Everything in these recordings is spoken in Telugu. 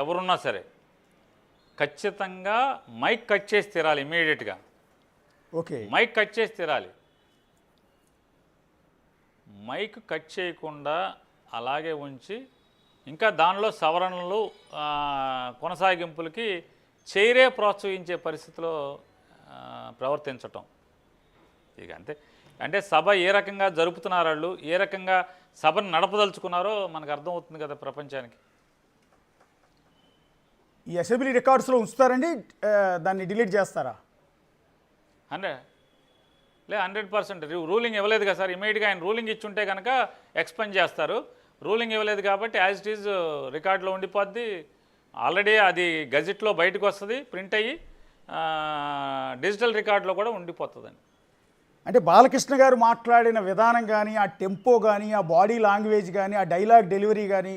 ఎవరున్నా సరే ఖచ్చితంగా మైక్ కట్ చేసి తీరాలి ఇమీడియట్గా. ఓకే, మైక్ కట్ చేసి తీరాలి. మైక్ కట్ చేయకుండా అలాగే ఉంచి ఇంకా దానిలో సవరణలు కొనసాగింపులకి చైరే ప్రోత్సహించే పరిస్థితిలో ప్రవర్తించటం. ఇక అంతే. అంటే సభ ఏ రకంగా జరుపుతున్నారు, వాళ్ళు ఏ రకంగా సభను నడపదలుచుకున్నారో మనకు అర్థమవుతుంది కదా ప్రపంచానికి. ఈ అసెంబ్లీ రికార్డ్స్లో ఉంచుతారండి, దాన్ని డిలీట్ చేస్తారా? 100% రూలింగ్ ఇవ్వలేదు కదా సార్. ఇమీడియట్గా ఆయన రూలింగ్ ఇచ్చుంటే కనుక ఎక్స్పెండ్ చేస్తారు. రూలింగ్ ఇవ్వలేదు కాబట్టి యాజ్ ఇట్ ఈజ్ రికార్డులో ఉండిపోద్ది. ఆల్రెడీ అది గజెట్లో బయటకు వస్తుంది, ప్రింట్ అయ్యి డిజిటల్ రికార్డులో కూడా ఉండిపోతుందండి. అంటే బాలకృష్ణ గారు మాట్లాడిన విధానం కానీ, ఆ టెంపో కానీ, ఆ బాడీ లాంగ్వేజ్ కానీ, ఆ డైలాగ్ డెలివరీ కానీ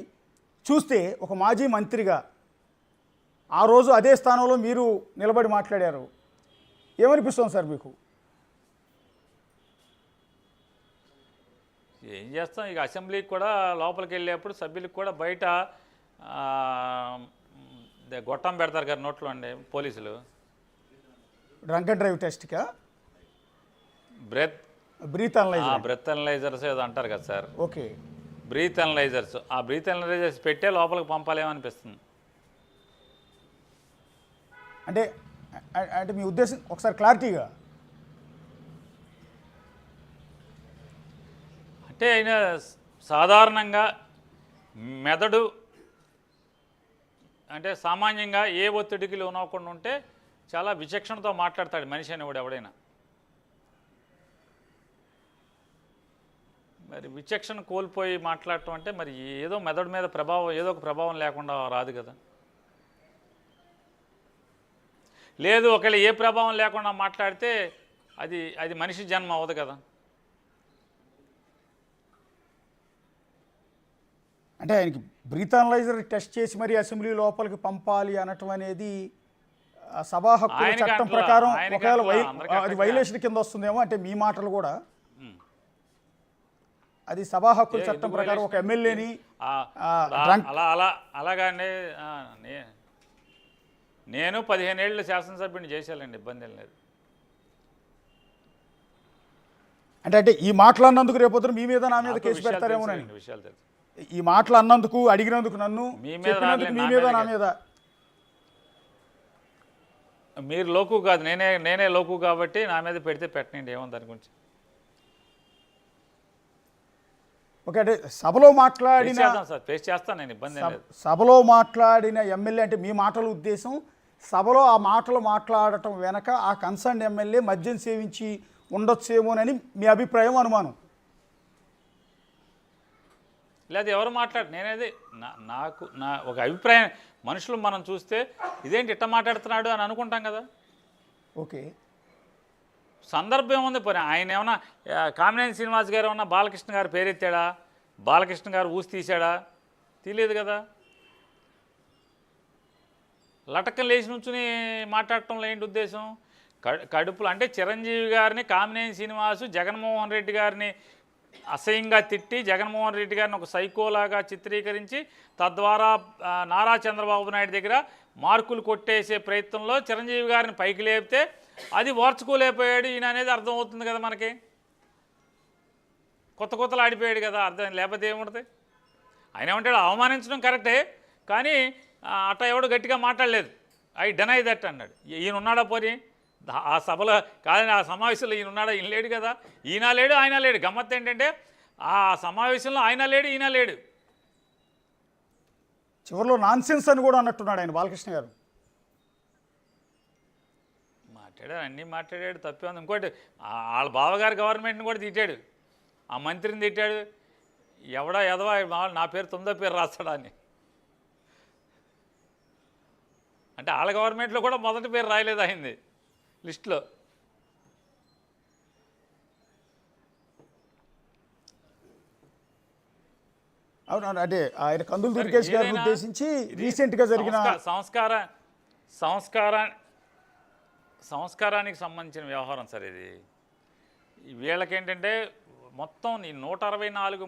చూస్తే ఒక మాజీ మంత్రిగా ఆ రోజు అదే స్థానంలో మీరు నిలబడి మాట్లాడారు, ఏమనిపిస్తుంది సార్ మీకు? ఏం చేస్తాం, ఇక అసెంబ్లీకి కూడా లోపలికి వెళ్ళేప్పుడు సభ్యులకు కూడా బయట గొట్టం పెడతారు కదా నోట్లో అండి పోలీసులు. డ్రంక్ అండ్ డ్రైవ్ టెస్ట్కా బ్రీత్ అనలైజర్స్ ఏదో అంటారు కదా సార్. Okay, breath analysers. ఆ బ్రీత్ అనలైజర్స్ పెట్టే లోపలికి పంపాలేమనిపిస్తుంది. అంటే అంటే మీ ఉద్దేశం ఒకసారి క్లారిటీగా. అంటే ఆయన సాధారణంగా మెదడు అంటే సామాన్యంగా ఏ ఒత్తిడికి లోనవ్వకుండా ఉంటే చాలా విచక్షణతో మాట్లాడతాడు మనిషి అనేవాడు ఎవడైనా. మరి విచక్షణ కోల్పోయి మాట్లాడటం అంటే మరి ఏదో మెదడు మీద ప్రభావం, ఏదో ఒక ప్రభావం లేకుండా రాదు కదా. లేదు ఒకవేళ ఏ ప్రభావం లేకుండా మాట్లాడితే అది మనిషి జన్మ అవ్వదు కదా. అంటే ఆయనకి బ్రీత్ అనలైజర్ టెస్ట్ చేసి మరి అసెంబ్లీ లోపలికి పంపాలి అనటం అనేది సభా హక్కుల చట్టం ప్రకారం ఒకవేళ అది వైలేషన్ కింద వస్తుందేమో. అంటే మీ మాటలు కూడా అది సభా హక్కుల చట్టం ప్రకారం ఒక ఎమ్మెల్యేని అలాగానే నేను 15 ఏళ్ళు శాసనసభ్యుని చేశానండి, ఇబ్బంది ఏం లేదు. అంటే ఈ మాటలు అన్నందుకు రేపొద్దున మీ మీద నా మీద కేసు పెడతారేమోనని విషయాలు తెలుసు. ఈ మాటలు అన్నందుకు, అడిగినందుకు, నన్ను మీ మీద నా మీద మీరు లోకు కాదు, నేనే లోకు కాబట్టి నా మీద పెడితే పెట్టండి, ఏమో దాని గురించి. ఓకే, అంటే సభలో మాట్లాడిన ఫేస్ చేస్తాను నేను, ఇబ్బంది లేదు. సభలో మాట్లాడిన ఎమ్మెల్యే అంటే మీ మాటల ఉద్దేశం సభలో ఆ మాటలు మాట్లాడటం వెనక ఆ కన్సర్న్ ఎమ్మెల్యే మద్యం సేవించి ఉండొచ్చేమోనని మీ అభిప్రాయం, అనుమానం? లేదు, ఎవరు నేనేది నా ఒక అభిప్రాయం. మనుషులు మనం చూస్తే ఇదేంటి ఇట్ట మాట్లాడుతున్నాడు అని అనుకుంటాం కదా. ఓకే, సందర్భం ఏముంది. పోనీ ఆయన ఏమన్నా కామినేని శ్రీనివాస్ గారు ఏమన్నా బాలకృష్ణ గారు పేరెత్తాడా, బాలకృష్ణ గారు ఊసి తీశాడా? తీయలేదు కదా. లటకం లేచి నుంచుని మాట్లాడటంలో ఏంటి ఉద్దేశం? కడుపులు అంటే చిరంజీవి గారిని, కామినేని శ్రీనివాసు జగన్మోహన్ రెడ్డి గారిని అసహ్యంగా తిట్టి జగన్మోహన్ రెడ్డి గారిని ఒక సైకోలాగా చిత్రీకరించి తద్వారా నారా చంద్రబాబు నాయుడు దగ్గర మార్కులు కొట్టేసే ప్రయత్నంలో చిరంజీవి గారిని పైకి లేపితే అది ఓర్చుకోలేకపోయాడు ఈయన అనేది అర్థమవుతుంది కదా మనకి. కొత్తలు ఆడిపోయాడు కదా, అర్థం లేకపోతే ఏముంటుంది. ఆయన ఏమంటాడు, అవమానించడం కరెక్టే కానీ అట్లా ఎవడు గట్టిగా మాట్లాడలేదు, ఐ డెనై దట్ అన్నాడు. ఈయన ఉన్నాడా పోనీ ఆ సభలో? కాదని ఆ సమావేశంలో ఈయన ఉన్నాడా? ఈయన లేడు కదా. ఈయన లేడు, ఆయన లేడు. గమ్మత్తు ఏంటంటే ఆ సమావేశంలో ఆయన లేడు, ఈయన లేడు. చివరిలో నాన్సెన్స్ అని కూడా అన్నట్టున్నాడు ఆయన, బాలకృష్ణ గారు. మాట్లాడాడు, అన్నీ మాట్లాడాడు, తప్పే ఉంది. ఇంకోటి వాళ్ళ బావగారు గవర్నమెంట్ని కూడా తిట్టాడు, ఆ మంత్రిని తిట్టాడు. ఎవడా ఎదవా నా పేరు 9వ పేరు రాస్తాడా అని. అంటే వాళ్ళ గవర్నమెంట్లో కూడా మొదటి పేరు రాయలేదు అయింది లిస్టులో. అవును, అంటే ఆయన కందులు దుర్గేష్ గారిని ఉద్దేశించి రీసెంట్గా జరిగిన సంస్కారానికి సంబంధించిన వ్యవహారం సార్ ఇది. వీళ్ళకేంటంటే మొత్తం ఈ 164